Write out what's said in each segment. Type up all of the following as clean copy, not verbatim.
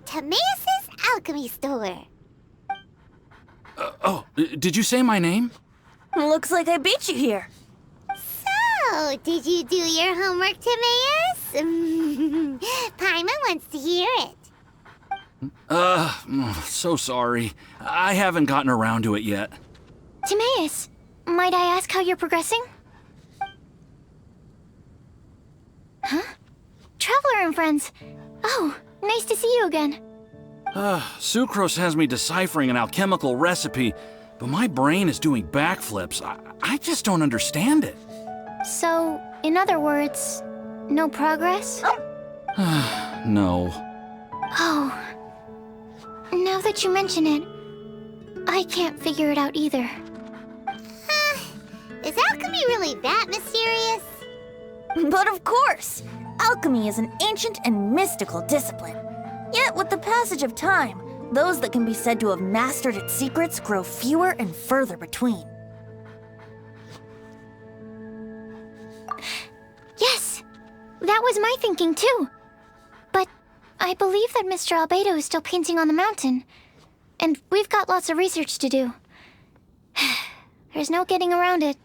Timaeus' alchemy store. Did you say my name? Looks like I beat you here. So, did you do your homework, Timaeus? Paimon wants to hear it. So sorry. I haven't gotten around to it yet. Timaeus, might I ask how you're progressing? Huh? Traveler and friends. Oh, nice to see you again. Sucrose has me deciphering an alchemical recipe, but my brain is doing backflips. I just don't understand it. So, in other words, no progress? No. Oh. Now that you mention it, I can't figure it out either. Is alchemy really that mysterious? But of course! Alchemy is an ancient and mystical discipline. Yet with the passage of time, those that can be said to have mastered its secrets grow fewer and further between. Yes! That was my thinking too. But I believe that Mr. Albedo is still painting on the mountain. And we've got lots of research to do. There's no getting around it.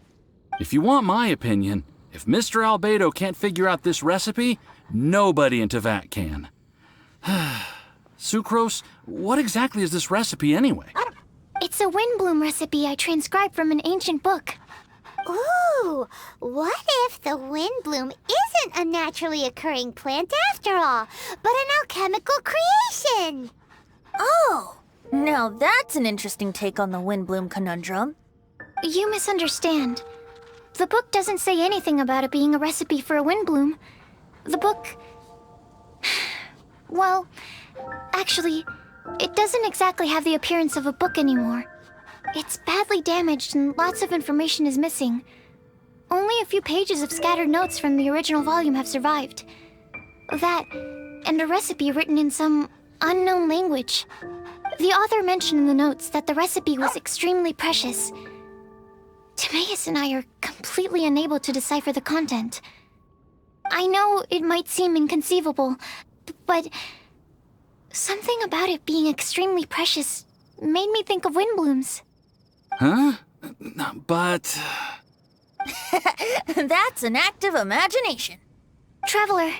If you want my opinion, if Mr. Albedo can't figure out this recipe, nobody in Tevat can. Sucrose, what exactly is this recipe anyway? It's a windbloom recipe I transcribed from an ancient book. Ooh, what if the windbloom isn't a naturally occurring plant after all, but an alchemical creation? Oh! Now that's an interesting take on the windbloom conundrum. You misunderstand. The book doesn't say anything about it being a recipe for a windbloom. The book... Well, actually, it doesn't exactly have the appearance of a book anymore. It's badly damaged and lots of information is missing. Only a few pages of scattered notes from the original volume have survived. That, and a recipe written in some unknown language. The author mentioned in the notes that the recipe was extremely precious. Timaeus and I are completely unable to decipher the content. I know it might seem inconceivable, but something about it being extremely precious made me think of windblooms. Huh? But... That's an active imagination. Traveler,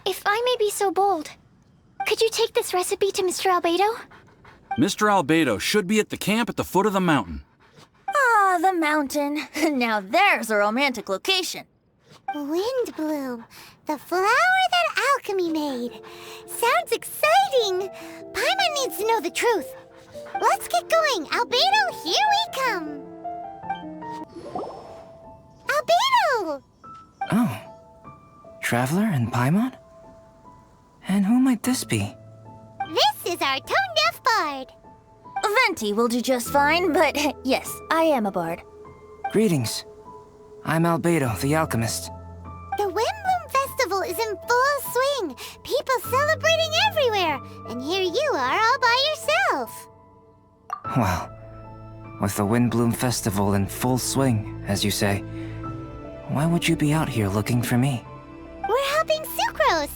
if I may be so bold, could you take this recipe to Mr. Albedo? Mr. Albedo should be at the camp at the foot of the mountain. Ah, the mountain. Now there's a romantic location. Windbloom, the flower that alchemy made. Sounds exciting. Paimon needs to know the truth. Let's get going. Albedo, here we come. Albedo! Oh. Traveler and Paimon? And who might this be? This is our tone-deaf bard. Venti will do just fine, but yes, I am a bard. Greetings. I'm Albedo, the alchemist. The Windbloom Festival is in full swing. People celebrating everywhere. And here you are all by yourself. Well, with the Windbloom Festival in full swing, as you say, why would you be out here looking for me? We're helping Sucrose.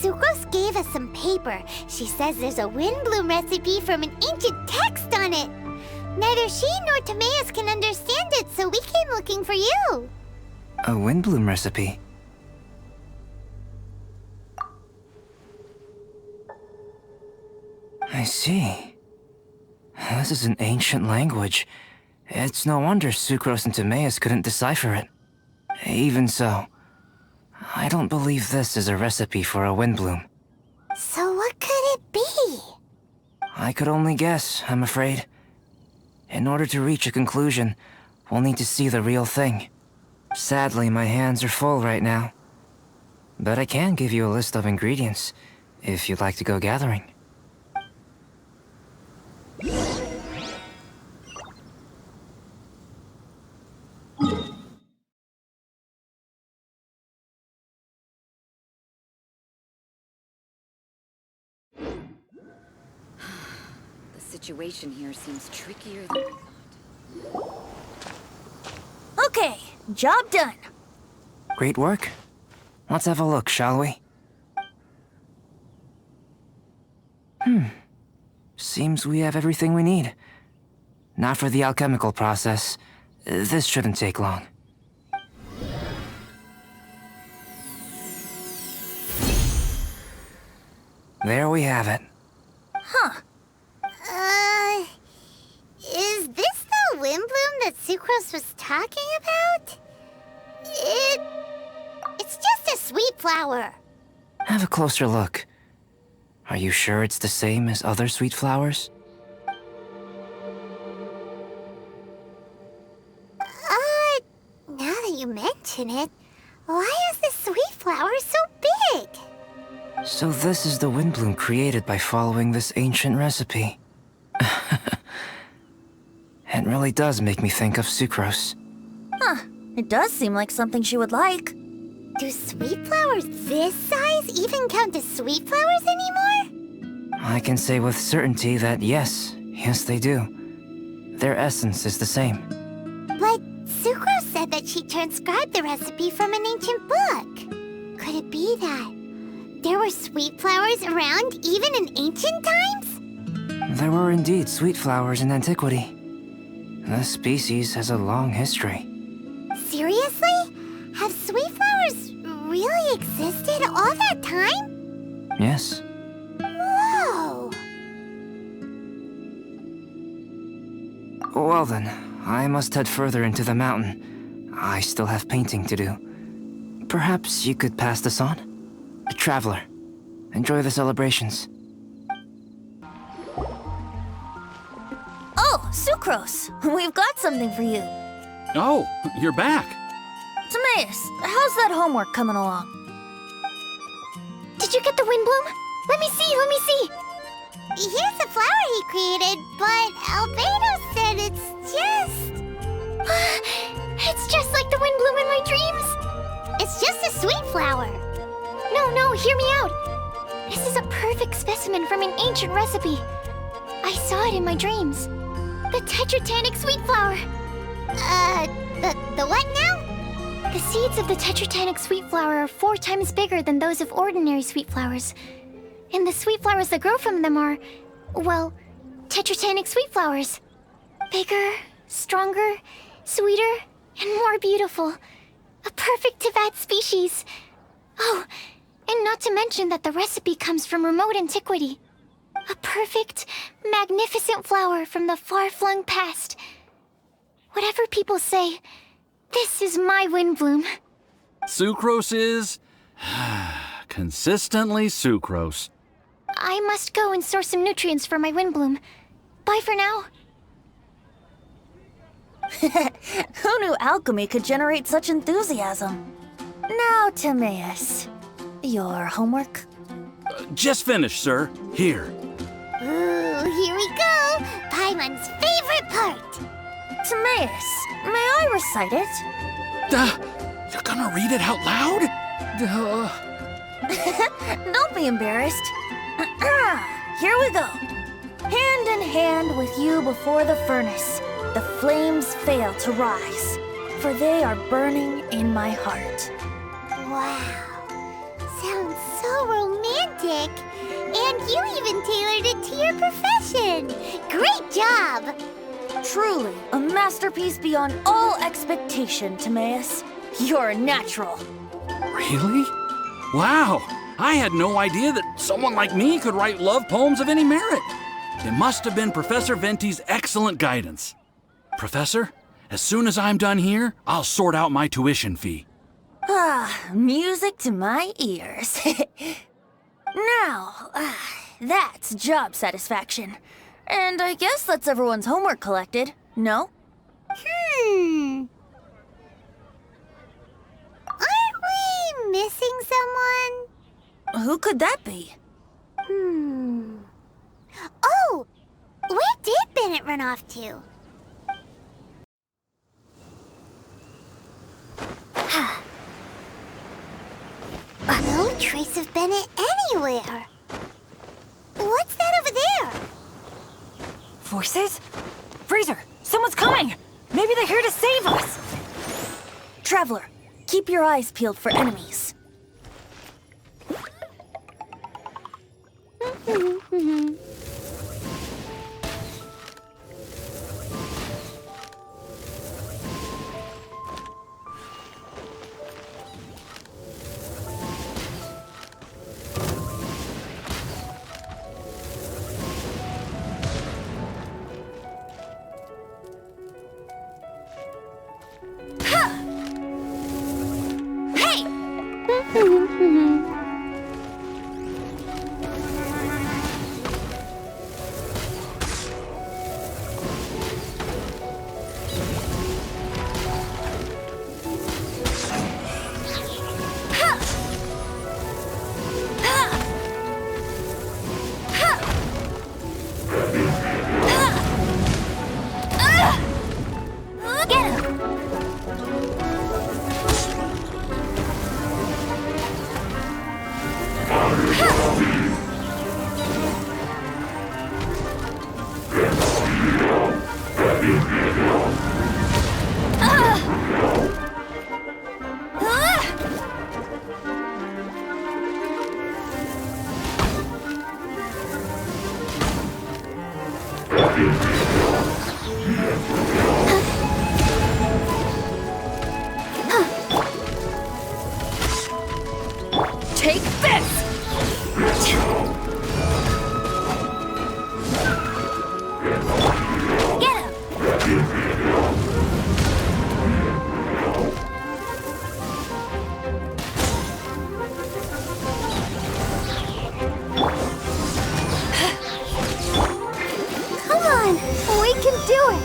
Sucrose gave us some paper. She says there's a Windbloom recipe from an ancient text on it. Neither she nor Timaeus can understand it, so we came looking for you. A Windbloom recipe? I see. This is an ancient language. It's no wonder Sucrose and Timaeus couldn't decipher it. Even so, I don't believe this is a recipe for a Windbloom. So what could it be? I could only guess, I'm afraid. In order to reach a conclusion, we'll need to see the real thing. Sadly, my hands are full right now. But I can give you a list of ingredients, if you'd like to go gathering. The situation here seems trickier than I thought. Okay, job done. Great work. Let's have a look, shall we? Seems we have everything we need. Not for the alchemical process. This shouldn't take long. There we have it. Is this the windbloom that Sucrose was talking about? It's just a sweet flower. Have a closer look. Are you sure it's the same as other sweet flowers? Now that you mention it, why is this sweet flower so big? So this is the windbloom created by following this ancient recipe. It really does make me think of Sucrose. It does seem like something she would like. Do sweet flowers this size even count as sweet flowers anymore? I can say with certainty that yes, they do. Their essence is the same. But Sucrose said that she transcribed the recipe from an ancient book. Could it be that there were sweet flowers around even in ancient times? There were indeed sweet flowers in antiquity. The species has a long history. Seriously? Have sweet flowers really existed all that time? Yes. Whoa! Well then, I must head further into the mountain. I still have painting to do. Perhaps you could pass this on? Traveler, enjoy the celebrations. Oh, Sucrose! We've got something for you. Oh, you're back. Timaeus, how's that homework coming along? Did you get the windbloom? Let me see, let me see. Here's the flower he created, but Albedo said it's just... It's just like the windbloom in my dreams. It's just a sweet flower. No, hear me out. This is a perfect specimen from an ancient recipe. I saw it in my dreams. The tetratanic sweet flower. The what now? The seeds of the tetratanic sweet flower are 4 times bigger than those of ordinary sweet flowers. And the sweet flowers that grow from them are, well, tetratanic sweet flowers. Bigger, stronger, sweeter, and more beautiful. A perfect Tivat species. Oh, and not to mention that the recipe comes from remote antiquity. A perfect, magnificent flower from the far-flung past. Whatever people say, this is my windbloom. Sucrose is... consistently Sucrose. I must go and source some nutrients for my windbloom. Bye for now. Who knew alchemy could generate such enthusiasm? Now, Timaeus, your homework? Just finished, sir. Here. Ooh, here we go! Paimon's favorite part! Timaeus, may I recite it? You're gonna read it out loud? Don't be embarrassed. Here we go. Hand in hand with you before the furnace, the flames fail to rise, for they are burning in my heart. Wow. Sounds so romantic. And you even tailored it to your profession. Great job! Truly, a masterpiece beyond all expectation, Timaeus. You're a natural. Really? Wow! I had no idea that someone like me could write love poems of any merit. It must have been Professor Venti's excellent guidance. Professor, as soon as I'm done here, I'll sort out my tuition fee. Music to my ears. Now, that's job satisfaction. And I guess that's everyone's homework collected, no? Aren't we missing someone? Who could that be? Oh! Where did Bennett run off to? No trace of Bennett anywhere. What's that over there? Forces? Freezer, someone's coming! Maybe they're here to save us! Traveler, keep your eyes peeled for enemies. Take this! Get him! Come on, we can do it.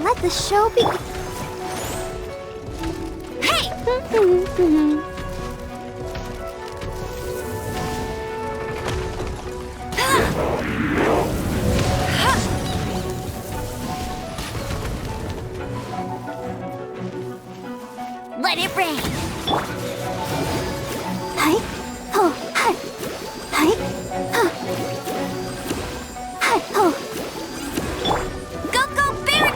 Let the show begin. Hey! Let it rain! Hi, ho, hi, hi, huh. Hi, ho. Go, go, Barry!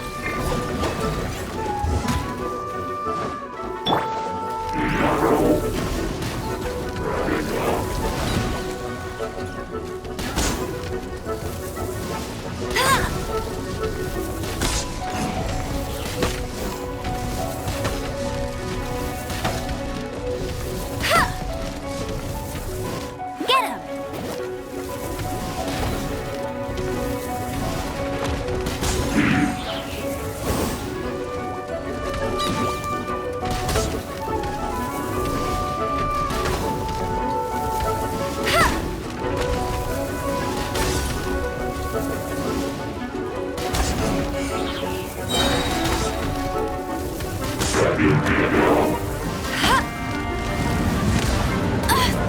Get him!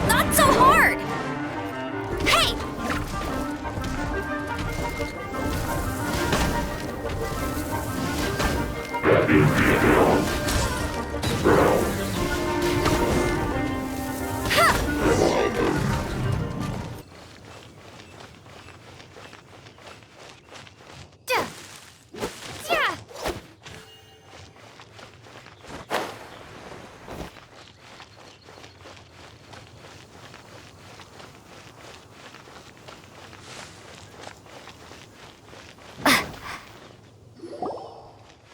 Not so hard! Hey!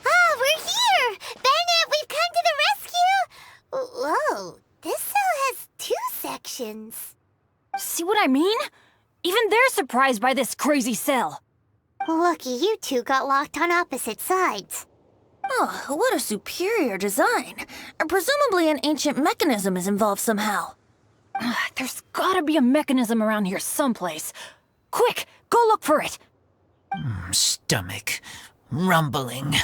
Ah, we're here! Bennett, we've come to the rescue! Whoa, this cell has 2 sections. See what I mean? Even they're surprised by this crazy cell. Lucky you two got locked on opposite sides. Oh, what a superior design. Presumably an ancient mechanism is involved somehow. There's gotta be a mechanism around here someplace. Quick, go look for it. Stomach rumbling.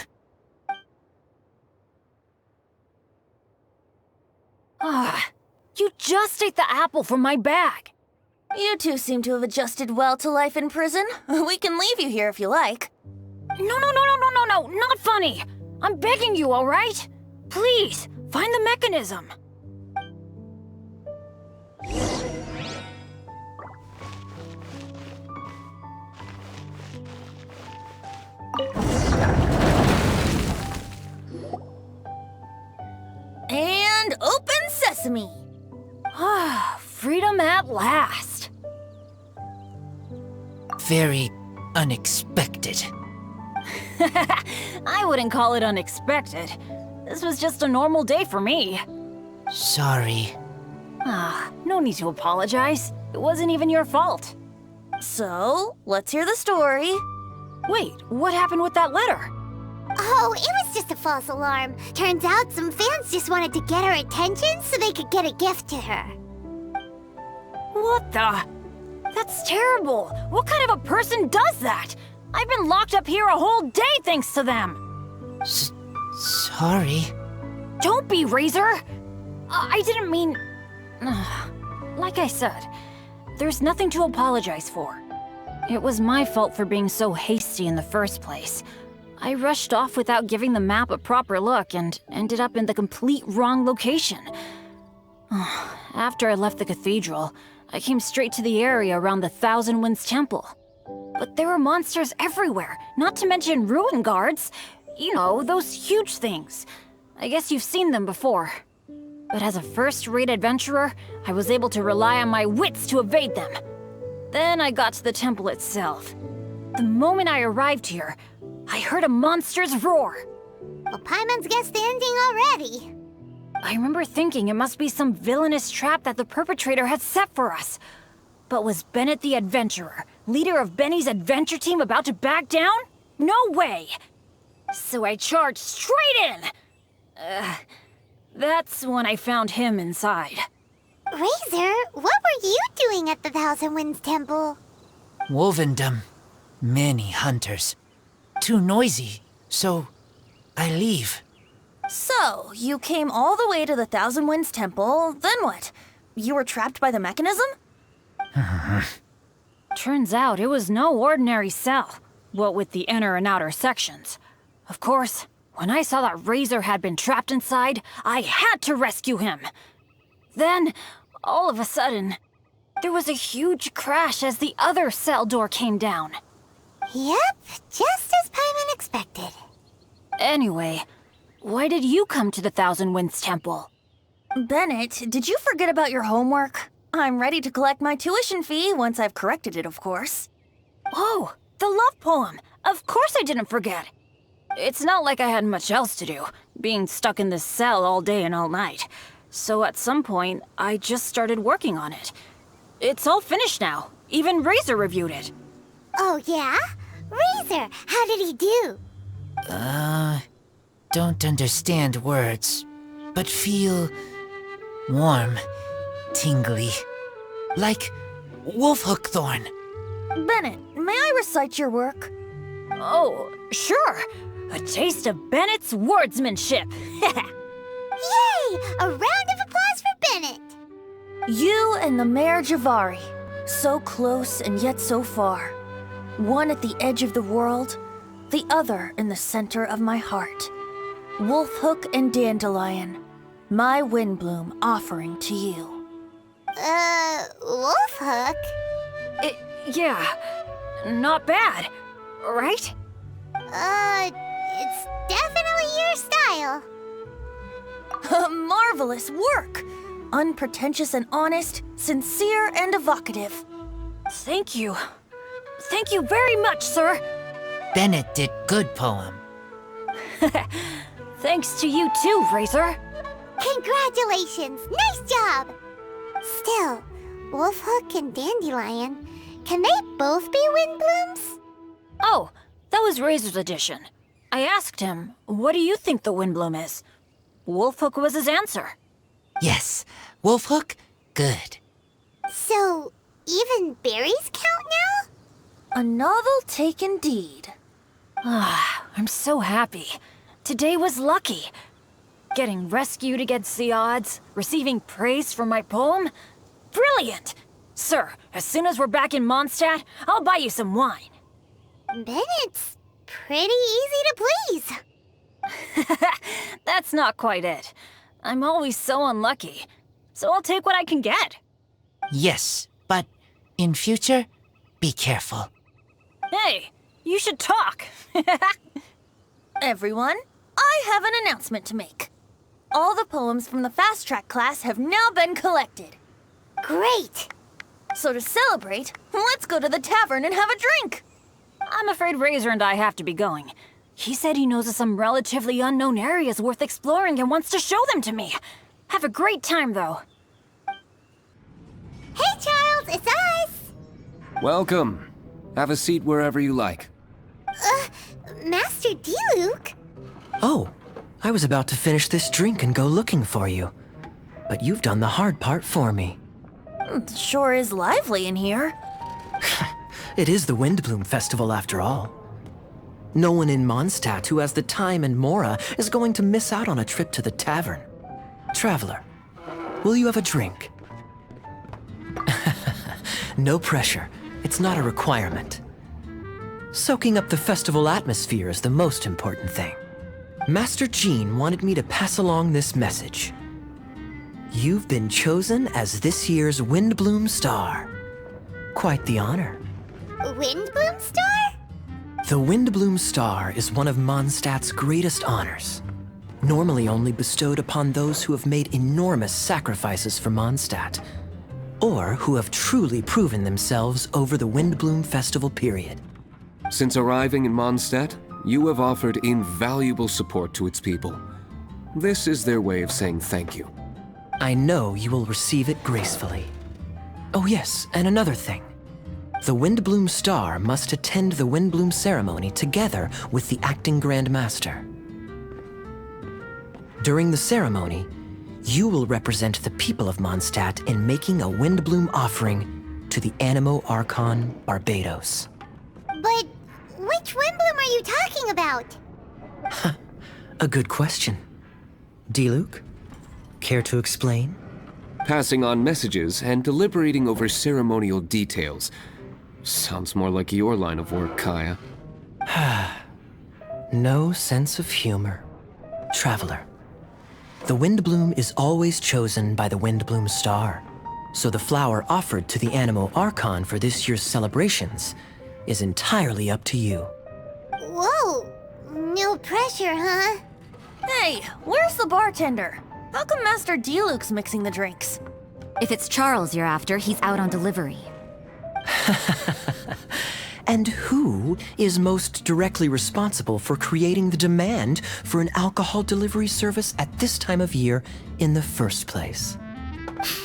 Ah, you just ate the apple from my bag. You two seem to have adjusted well to life in prison. We can leave you here if you like. No, not funny. I'm begging you, all right? Please, find the mechanism. And open sesame. Ah, freedom at last. Very unexpected. I wouldn't call it unexpected. This was just a normal day for me. Sorry. Ah, no need to apologize. It wasn't even your fault. So, let's hear the story. Wait, what happened with that letter? Oh, it was just a false alarm. Turns out some fans just wanted to get her attention so they could get a gift to her. What the? That's terrible. What kind of a person does that? I've been locked up here a whole day thanks to them. Sorry. Don't be, Razor. I didn't mean... Like I said, there's nothing to apologize for. It was my fault for being so hasty in the first place. I rushed off without giving the map a proper look and ended up in the complete wrong location. After I left the cathedral, I came straight to the area around the Thousand Winds Temple. But there were monsters everywhere, not to mention ruin guards. You know, those huge things. I guess you've seen them before. But as a first-rate adventurer, I was able to rely on my wits to evade them. Then I got to the temple itself. The moment I arrived here, I heard a monster's roar. Well, Paimon's guessed the ending already. I remember thinking it must be some villainous trap that the perpetrator had set for us. But was Bennett the adventurer, leader of Benny's adventure team, about to back down? No way! So I charged straight in! That's when I found him inside. Razor, what were you doing at the Thousand Winds Temple? Wolvendom. Many hunters. Too noisy, so I leave. So, you came all the way to the Thousand Winds Temple, then what? You were trapped by the mechanism? Turns out it was no ordinary cell, what with the inner and outer sections. Of course, when I saw that Razor had been trapped inside, I had to rescue him. Then, all of a sudden, there was a huge crash as the other cell door came down. Yep, just as Paimon expected. Anyway, why did you come to the Thousand Winds Temple? Bennett, did you forget about your homework? I'm ready to collect my tuition fee once I've corrected it, of course. Oh, the love poem! Of course I didn't forget! It's not like I had much else to do, being stuck in this cell all day and all night. So at some point, I just started working on it. It's all finished now. Even Razor reviewed it. Oh, yeah? Razor, how did he do? Don't understand words, but feel warm, tingly, like wolfhook thorn. Bennett, may I recite your work? Oh, sure. A taste of Bennett's wordsmanship. Yay! A round of applause for Bennett! You and the Mare Javari, so close and yet so far. One at the edge of the world, the other in the center of my heart. Wolfhook and Dandelion, my Windbloom offering to you. Wolfhook? Yeah, not bad, right? It's definitely your style. Marvelous work! Unpretentious and honest, sincere and evocative. Thank you. Thank you very much, sir. Bennett did good poem. Thanks to you too, Razor. Congratulations! Nice job! Still, Wolfhook and Dandelion, can they both be Windblooms? Oh, that was Razor's edition. I asked him, what do you think the Windbloom is? Wolfhook was his answer. Yes, wolfhook, good. So, even berries count now? A novel take indeed. I'm so happy. Today was lucky. Getting rescued against the odds, receiving praise for my poem. Brilliant! Sir, as soon as we're back in Mondstadt, I'll buy you some wine. Bennett's pretty easy to please. That's not quite it. I'm always so unlucky, so I'll take what I can get. Yes, but in future, be careful. Hey, you should talk. Everyone, I have an announcement to make. All the poems from the Fast Track class have now been collected. Great! So to celebrate, let's go to the tavern and have a drink. I'm afraid Razor and I have to be going. He said he knows of some relatively unknown areas worth exploring and wants to show them to me. Have a great time, though. Hey, Charles, it's us! Welcome. Have a seat wherever you like. Master D. Luke? Oh, I was about to finish this drink and go looking for you. But you've done the hard part for me. It sure is lively in here. It is the Windbloom Festival after all. No one in Mondstadt who has the time and mora is going to miss out on a trip to the tavern. Traveler, will you have a drink? No pressure. It's not a requirement. Soaking up the festival atmosphere is the most important thing. Master Jean wanted me to pass along this message. You've been chosen as this year's Windbloom Star. Quite the honor. Windbloom Star? The Windbloom Star is one of Mondstadt's greatest honors, normally only bestowed upon those who have made enormous sacrifices for Mondstadt, or who have truly proven themselves over the Windbloom Festival period. Since arriving in Mondstadt, you have offered invaluable support to its people. This is their way of saying thank you. I know you will receive it gracefully. Oh yes, and another thing. The Windbloom Star must attend the Windbloom ceremony together with the acting Grand Master. During the ceremony, you will represent the people of Mondstadt in making a Windbloom offering to the Animo Archon Barbados. But which Windbloom are you talking about? A good question. Diluc, care to explain? Passing on messages and deliberating over ceremonial details. Sounds more like your line of work, Kaya. No sense of humor. Traveler, the Windbloom is always chosen by the Windbloom Star, so the flower offered to the Animo Archon for this year's celebrations is entirely up to you. Whoa! No pressure, huh? Hey, where's the bartender? How come Master Diluc's mixing the drinks? If it's Charles you're after, he's out on delivery. And who is most directly responsible for creating the demand for an alcohol delivery service at this time of year in the first place?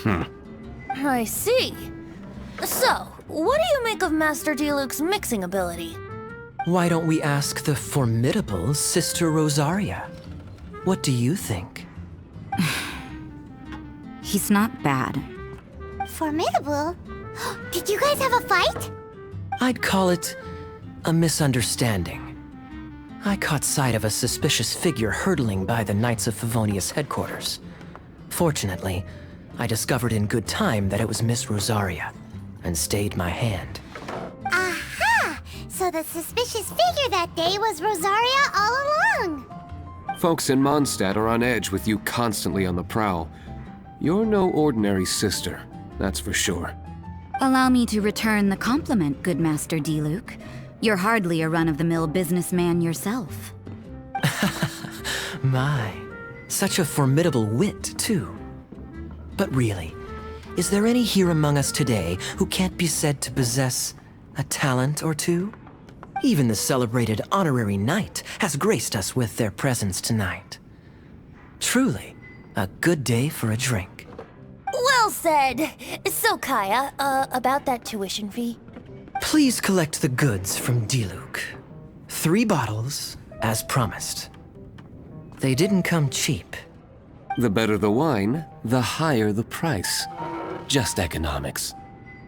I see. So, what do you make of Master Diluc's mixing ability? Why don't we ask the formidable Sister Rosaria? What do you think? He's not bad. Formidable? Did you guys have a fight? I'd call it a misunderstanding. I caught sight of a suspicious figure hurtling by the Knights of Favonius headquarters. Fortunately, I discovered in good time that it was Miss Rosaria, and stayed my hand. Aha! So the suspicious figure that day was Rosaria all along. Folks in Mondstadt are on edge with you constantly on the prowl. You're no ordinary sister, that's for sure. Allow me to return the compliment, good Master Diluc. You're hardly a run-of-the-mill businessman yourself. My, such a formidable wit, too. But really, is there any here among us today who can't be said to possess a talent or two? Even the celebrated honorary knight has graced us with their presence tonight. Truly, a good day for a drink. Well said. So, Kaya, about that tuition fee? Please collect the goods from Diluc. 3 bottles, as promised. They didn't come cheap. The better the wine, the higher the price. Just economics.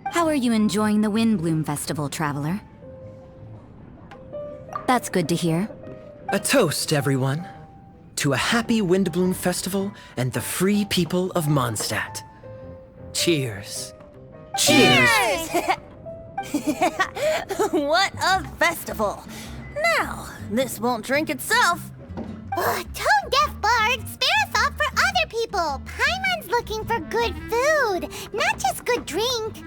How are you enjoying the Windbloom Festival, traveler? That's good to hear. A toast, everyone, to a happy Windbloom Festival and the free people of Mondstadt. Cheers. Cheers! What a festival! Now, this won't drink itself. Tone-deaf bard, spare a thought for other people. Paimon's looking for good food, not just good drink.